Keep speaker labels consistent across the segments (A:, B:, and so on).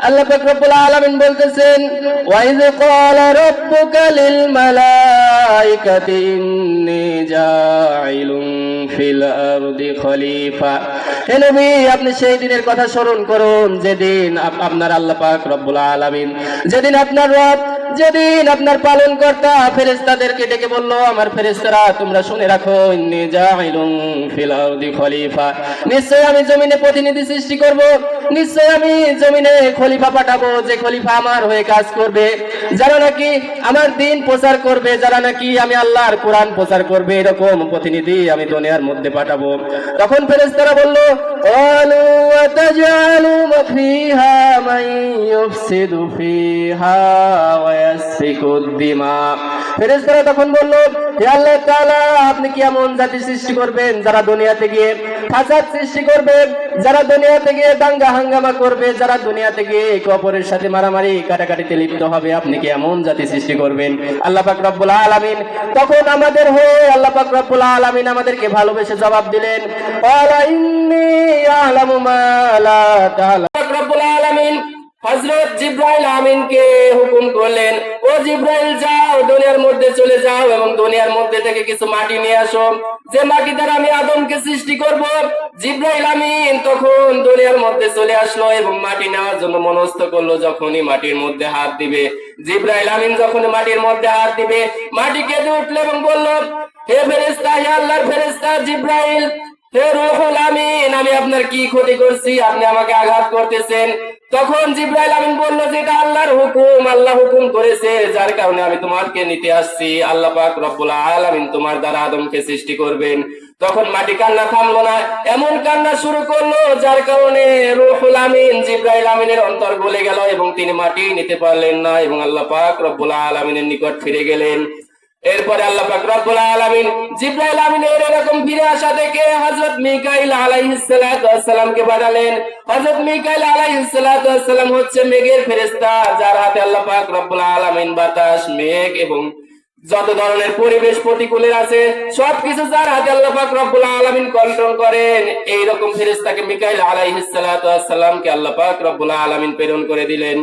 A: আল্লাহ পাক রব্বুল আলামিন বলতেছেন, ওয়াইজ ক্বালা রাব্বুকা লিল মালাইকাতি ইন্নী জাইলুন ফিল আরদি খলিফা। হে নবী, আপনি সেই দিনের কথা স্মরণ করুন যেদিন আপনার আল্লাহ পাক রব্বুল আলামিন, যেদিন আপনার রব, যেদিন আপনার পালনকর্তা ফেরেশতাদেরকে ডেকে বলল, আমার ফেরেশতারা তোমরা শুনে রাখো, ইন্নী জাইলুন ফিল আরদি খলিফা, নিশ্চয় আমি জমিনে প্রতিনিধি সৃষ্টি করব, নিশ্চয় আমি জমিনে খলিফা পাঠাবো, যে খলিফা আমার হয়ে কাজ করবে, যারা নাকি আমার দ্বীন প্রচার করবে, যারা নাকি আমি আল্লাহর কোরআন প্রচার করবে, এরকম প্রতিনিধি আমি দুনিয়ার মধ্যে পাঠাবো। তখন ফেরেশতারা বলল, ক্বালু আতাজআলু ফীহা মান ইউফসিদু ফীহা ওয়া ইয়াসফিকুদ দিমা। ফেরেশতারা তখন বলল, হে আল্লাহ তাআলা, আপনি কি এমন জাতি সৃষ্টি করবেন যারা দুনিয়াতে গিয়ে ফাসাদ সৃষ্টি করবে, যারা দুনিয়াতে গিয়ে দাঙ্গা হাঙ্গামা করবে, যারা দুনিয়াতে গিয়ে একে অপরের সাথে মারামারি কাটাকাটিতে লিপ্ত হবে, আপনি কি এমন জাতি সৃষ্টি করবেন? আল্লাহ পাক রব্বুল আলামিন তখন আমাদের হয়ে আল্লাহ পাক রব্বুল আলামিন আমাদেরকে ভালোবেসে জবাব দিলেন, ওয়ালা ইন্নী আ'লামু মা লা তা'লামুন। রব্বুল আলামিন হযরত জিবরাইল আমিনকে হুকুম করলেন, ও জিবরাইল, যাও দুনিয়ার মধ্যে চলে যাও এবং দুনিয়ার মধ্যে থেকে কিছু মাটি নিয়ে আসো, যে মাটি দ্বারা আমি আদমকে সৃষ্টি করব। জিবরাইল আমিন তখন দুনিয়ার মধ্যে চলে আসলো এবং মাটি নেওয়ার জন্য মনস্থ করলো। যখনই মাটির মধ্যে হাত দিবে, জিবরাইল আমিন যখন মাটির মধ্যে হাত দিবে, মাটি কেঁদে উঠলো এবং বলল, হে ফেরেশতা, হে আল্লাহর ফেরেশতা জিবরাইল, হে রূহুল আমিন, আমি আপনার কি ক্ষতি করছি, আপনি আমাকে আঘাত করতেছেন? তখন জিবরাইল আমিন বলল যে এটা আল্লাহর হুকুম, আল্লাহ হুকুম করেছে, যার কারণে আমি তোমাকে নিতে আসছি। আল্লাহ পাক রব্বুল আলামিন তোমার দ্বারা আদমকে সৃষ্টি করবেন। তখন মাটি কান্না থামলো না, এমন কান্না শুরু করলো যার কারণে রূহুল আমিন জিবরাইল আমিনের অন্তর গলে গেল এবং তিনি মাটি নিতে পারলেন না এবং আল্লাহ পাক রব্বুল আলামিনের নিকট ফিরে গেলেন। এরপরে আল্লাহ পাক রব্বুল আলামিন জিবরাইল আমিনের এরকম ফিরে আসা দেখে হযরত মিকাইল আলাইহিস সালাতু ওয়াস সালামকে পাঠালেন। হযরত মিকাইল আলাইহিস সালাতু ওয়াস সালাম হচ্ছে মেঘের ফেরেশতা, যার হাতে আল্লাহ পাক রব্বুল আলামিন বাতাস, মেঘ এবং যত ধরনের পরিবেশ প্রতিকূলের আছে সবকিছু যার হাতে আল্লাহ পাক রব্বুল আলামিন কন্ট্রোল করেন। এই রকম ফেরেশতাকে মিকাইল আলাইহিস সালাতু ওয়াস সালামকে আল্লাহ পাক রব্বুল আলামিন প্রেরণ করে দিলেন।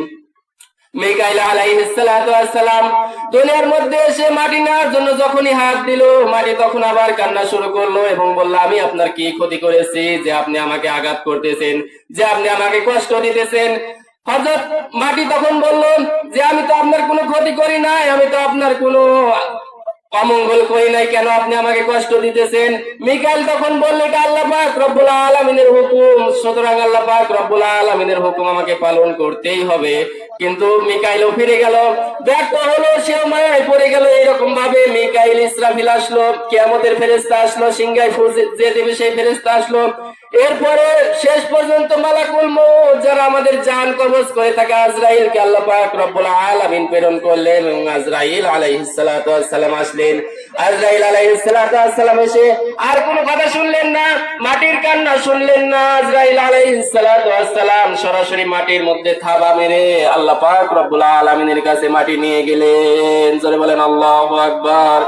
A: মিকাইল আলাইহিস সালাতু ওয়াস সালাম দুনিয়ার মধ্যে এসে মাটি নেওয়ার জন্য যখনই হাত দিল, মাটি তখন আবার কান্না শুরু করলো এবং বলল, আমি আপনার কি ক্ষতি করেছি যে আপনি আমাকে আঘাত করতেছেন, যে আপনি আমাকে কষ্ট দিতেছেন? হযরত মাটি তখন বলল যে আমি তো আপনার কোনো ক্ষতি করি নাই, আমি তো আপনার কোনো অমঙ্গল করি নাই, কেন আপনি আমাকে কষ্ট দিতেছেন? মিকাইল তখন বলল, এটা আল্লাহ পাক রব্বুল আলামিনের হুকুম, সুতরাং আল্লাহ পাক রব্বুল আলামিনের হুকুম আমাকে পালন করতেই হবে। কিন্তু মিকাইলও ফিরে গেল, ব্যর্থ হলো, সেও মায়ায় পড়ে গেল। এরকম ভাবে মিকাইল, ইসরাফিল আসলো, কিয়ামতের ফেরেশতা আসলো, সিংহায় ফুঁ যে দেবে সেই ফেরেশতা আসলো। এরপরে শেষ পর্যন্ত মালাকুল মউত, যারা আমাদের জান কবজ করে থাকে, আজরাইলকে আল্লাহ পাক রব্বুল আলামিন প্রেরণ করলেন এবং আজরাইল আলাইহিস সালাতু ওয়াস সালাম আসলেন। আজরাইল আলাইহিস সালাতু ওয়াস সালাম এসে আর কোনো কথা শুনলেন না, মাটির কান্না শুনলেন না। আজরাইল আলাইহিস সালাতু ওয়াস সালাম সরাসরি মাটির মধ্যে থাবা মেরে আল্লাহ পাক রব্বুল আলামিনের কাছে মাটি নিয়ে গেলেন। জোরে বলেন আল্লাহু আকবার।